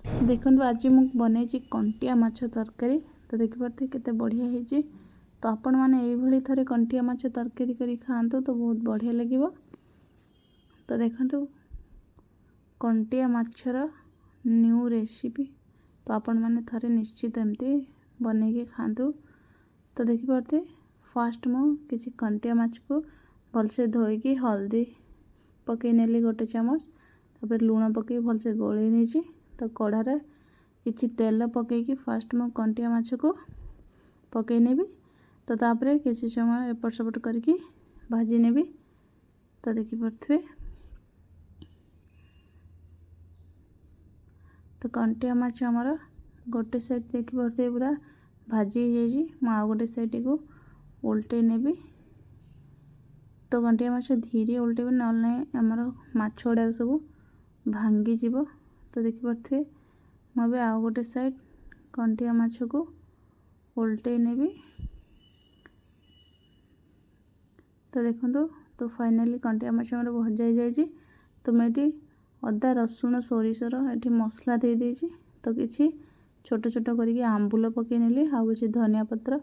देखो आज मुझे बनई कंटिया माछ तरकारी। तो देखिपे केते बढ़िया होती। तो आपण मैंने ये थे कंटिया माछ तरकारी करी खातु तो बहुत बढ़िया लगे। तो देखो कंटिया माछर न्यू रेसिपी। तो आपण मैंने थे निश्चित एमती बनई खातु। तो देखिपे फास्ट मु किसी कंटिया माछ को भलसे धोईकी हल्दी पकई नेली गोटे चामच। तापर लुण पकई भलसे गोली नहीं। तो कढ़ारे किछि तेल पकईकी फास्ट मु कंटिया माछ को पकई नेबी। तो तापर किछि समय एपट सेपट करके भाजी नेबी। तो देखि पड़थुए तो कंटिया माछ आमर गोटे साइड देखि पड़थुए पूरा भाजी हो जाइए। आ गोटे साइड को उल्टे नेबी। तो कंटिया माछ धीरे उल्टेबे ना आमर माछ गुड़ा सब भांगी जीव। तो देखि पड़थुए मुझे आउ गोटे साइड कंटिया माछ को उल्टे नेबी। तो देखो तो फाइनाली कंटिया माछ आमर भजा हो जाए। तो मुझे अदा रसुण सोरिषर ये मसला दे देछि। तो किछि छोट छोट करके आंबुल पकई नेली आउ किछि धनिया पत्र।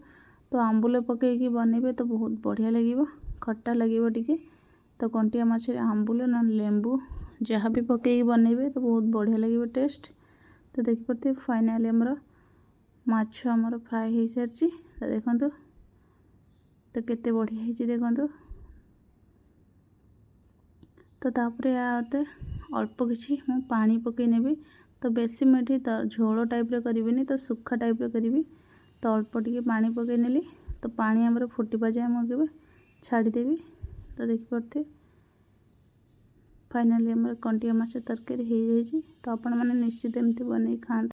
तो आंबुल पकईकी बनइबे तो बहुत बढ़िया लगे खट्टा लगे टिके। तो कंटिया माछ आंबुल ना लेंबू जहाँ भी पकईकी बनइबे तो बहुत बढ़िया लगे टेस्ट। तो देखि पड़ते फाइनाली आमर माछ आमर फ्राए हो सारी। तो देखो तो केते बढ़िया होती देखो। तो तापर आते अल्प किछि मु पानी पकई नेबी। तो बेसी मुझे झोल टाइप करी तो सुखा टाइप करी। तो अल्प टिके पानी पकई नेली। तो पानी आमर फुटिबा जाए मुझे छाड़देवी। तो देखि पड़ते फाइनाली आमर कंटिया माछ तरकारी हो जाए। तो आपण मैंने निश्चित एमती बनई खाते।